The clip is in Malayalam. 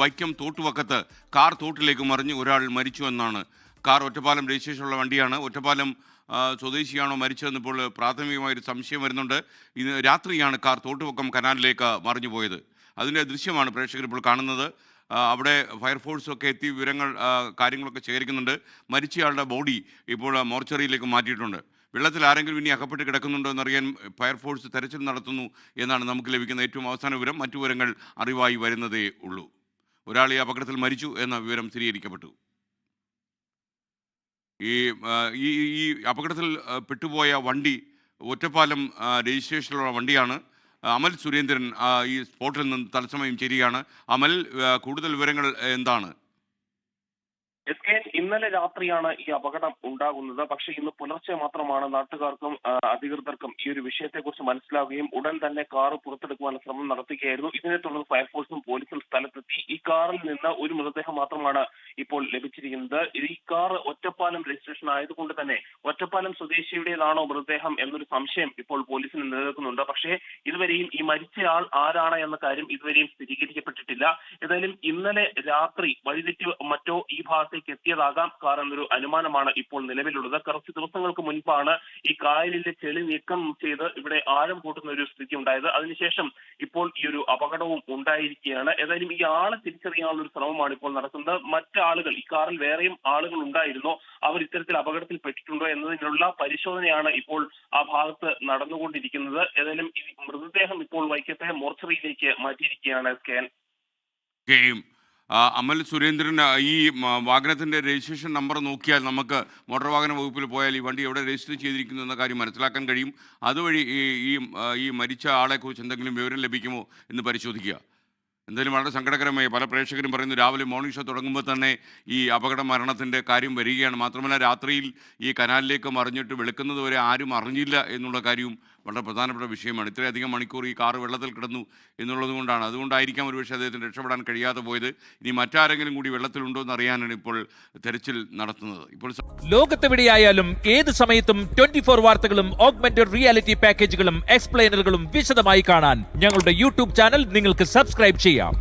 വൈക്കം തോട്ടുവക്കത്ത് കാർ തോട്ടിലേക്ക് മറിഞ്ഞ് ഒരാൾ മരിച്ചു എന്നാണ്. കാർ ഒറ്റപ്പാലം രജിസ്ട്രേഷനുള്ള വണ്ടിയാണ്. ഒറ്റപ്പാലം സ്വദേശിയാണോ മരിച്ചതെന്ന് ഇപ്പോൾ പ്രാഥമികമായൊരു സംശയം വരുന്നുണ്ട്. ഇന്ന് രാത്രിയാണ് കാർ തോട്ടുവക്കം കനാലിലേക്ക് മറിഞ്ഞു പോയത്. അതിൻ്റെ ദൃശ്യമാണ് പ്രേക്ഷകർ ഇപ്പോൾ കാണുന്നത്. അവിടെ ഫയർഫോഴ്സൊക്കെ എത്തി വിവരങ്ങൾ കാര്യങ്ങളൊക്കെ ശേഖരിക്കുന്നുണ്ട്. മരിച്ചയാളുടെ ബോഡി ഇപ്പോൾ മോർച്ചറിയിലേക്ക് മാറ്റിയിട്ടുണ്ട്. വെള്ളത്തിൽ ആരെങ്കിലും ഇനി അകപ്പെട്ട് കിടക്കുന്നുണ്ടോ എന്നറിയാൻ ഫയർഫോഴ്സ് തെരച്ചിൽ നടത്തുന്നു എന്നാണ് നമുക്ക് ലഭിക്കുന്ന ഏറ്റവും അവസാന വിവരം. മറ്റു വിവരങ്ങൾ അറിവായി വരുന്നതേ ഉള്ളൂ. ഒരാൾ ഈ അപകടത്തിൽ മരിച്ചു എന്ന വിവരം സ്ഥിരീകരിക്കപ്പെട്ടു. ഈ ഈ അപകടത്തിൽ പെട്ടുപോയ വണ്ടി ഒറ്റപ്പാലം രജിസ്ട്രേഷനിലുള്ള വണ്ടിയാണ്. അമൽ സുരേന്ദ്രൻ ഈ സ്പോട്ടിൽ നിന്ന് തത്സമയം ചേരുകയാണ്. അമൽ, കൂടുതൽ വിവരങ്ങൾ എന്താണ്? ഇന്നലെ രാത്രിയാണ് ഈ അപകടം ഉണ്ടാകുന്നത്. പക്ഷേ ഇന്ന് പുലർച്ചെ മാത്രമാണ് നാട്ടുകാർക്കും അധികൃതർക്കും ഈ ഒരു വിഷയത്തെക്കുറിച്ച് മനസ്സിലാവുകയും ഉടൻ തന്നെ കാർ പുറത്തെടുക്കുവാനുള്ള ശ്രമം നടത്തുകയായിരുന്നു. ഇതിനെ തുടർന്ന് ഫയർഫോഴ്സും പോലീസും സ്ഥലത്തെത്തി. ഈ കാറിൽ നിന്ന് ഒരു മൃതദേഹം മാത്രമാണ് ഇപ്പോൾ ലഭിച്ചിരിക്കുന്നത്. ഈ കാർ ഒറ്റപ്പാലം രജിസ്ട്രേഷൻ ആയതുകൊണ്ട് തന്നെ ഒറ്റപ്പാലം സ്വദേശിയുടേതാണോ മൃതദേഹം എന്നൊരു സംശയം ഇപ്പോൾ പോലീസിന് നിലനിൽക്കുന്നുണ്ട്. പക്ഷേ ഇതുവരെയും ഈ മരിച്ചയാൾ ആരാണ് എന്ന കാര്യം ഇതുവരെയും സ്ഥിരീകരിക്കപ്പെട്ടിട്ടില്ല. ഏതായാലും ഇന്നലെ രാത്രി വഴിതെറ്റി മറ്റോ ഈ ഭാഗത്തേക്ക് എത്തിയതാകാം കാർ എന്നൊരു അനുമാനമാണ് ഇപ്പോൾ നിലവിലുള്ളത്. കുറച്ച് ദിവസങ്ങൾക്ക് മുൻപാണ് ഈ കായലിലെ ചെളി നീക്കം ചെയ്ത് ഇവിടെ ആഴം കൂട്ടുന്ന ഒരു സ്ഥിതി ഉണ്ടായത്. അതിനുശേഷം ഇപ്പോൾ ഈ ഒരു അപകടവും ഉണ്ടായിരിക്കുകയാണ്. ഏതായാലും ഈ ആളെ തിരിച്ചറിയാനുള്ള ഒരു ശ്രമമാണ് ഇപ്പോൾ നടക്കുന്നത്. മറ്റാളുകൾ, ഈ കാറിൽ വേറെയും ആളുകൾ ഉണ്ടായിരുന്നോ, അവർ ഇത്തരത്തിൽ അപകടത്തിൽ പെട്ടിട്ടുണ്ടോ എന്നതിനുള്ള പരിശോധനയാണ് ഇപ്പോൾ ആ ഭാഗത്ത് നടന്നുകൊണ്ടിരിക്കുന്നത്. ഏതായാലും ഈ മൃതദേഹം ഇപ്പോൾ വൈക്കത്തെ മോർച്ചറിയിലേക്ക് മാറ്റിയിരിക്കുകയാണ്. അമൽ സുരേന്ദ്രൻ, ഈ വാഹനത്തിൻ്റെ രജിസ്ട്രേഷൻ നമ്പർ നോക്കിയാൽ നമുക്ക് മോട്ടോർ വാഹന വകുപ്പിൽ പോയാൽ ഈ വണ്ടി എവിടെ രജിസ്റ്റർ ചെയ്തിരിക്കുന്നു എന്ന കാര്യം മനസ്സിലാക്കാൻ കഴിയും. അതുവഴി ഈ മരിച്ച ആളെക്കുറിച്ച് എന്തെങ്കിലും വിവരം ലഭിക്കുമോ എന്ന് പരിശോധിക്കുക. എന്തായാലും വളരെ സങ്കടകരമായി പല പ്രേക്ഷകരും പറയുന്നു, രാവിലെ മോർണിംഗ് ഷോ തുടങ്ങുമ്പോൾ തന്നെ ഈ അപകട മരണത്തിൻ്റെ കാര്യം വരികയാണ്. മാത്രമല്ല രാത്രിയിൽ ഈ കനാലിലേക്ക് മറിഞ്ഞിട്ട് വെളുക്കുന്നത് വരെ ആരും അറിഞ്ഞില്ല എന്നുള്ള കാര്യവും വളരെ പ്രധാനപ്പെട്ട വിഷയമാണ്. ഇത്രയധികം മണിക്കൂർ ഈ കാറ് വെള്ളത്തിൽ കിടന്നു എന്നുള്ളത് കൊണ്ടാണ്. അതുകൊണ്ടായിരിക്കാം ഒരുപക്ഷെ അദ്ദേഹത്തിന് രക്ഷപ്പെടാൻ കഴിയാതെ പോയത്. ഇനി മറ്റാരെങ്കിലും കൂടി വെള്ളത്തിലുണ്ടോ എന്ന് അറിയാനാണ് ഇപ്പോൾ തെരച്ചിൽ നടത്തുന്നത്. ഇപ്പോൾ ലോകത്തെവിടെയായാലും ഏത് സമയത്തും 24 വാർത്തകളും ഓഗ്മെന്റഡ് റിയാലിറ്റി പാക്കേജുകളും എക്സ്പ്ലെയിനറുകളും വിശദമായി കാണാൻ ഞങ്ങളുടെ യൂട്യൂബ് ചാനൽ നിങ്ങൾക്ക് സബ്സ്ക്രൈബ് ചെയ്യാം.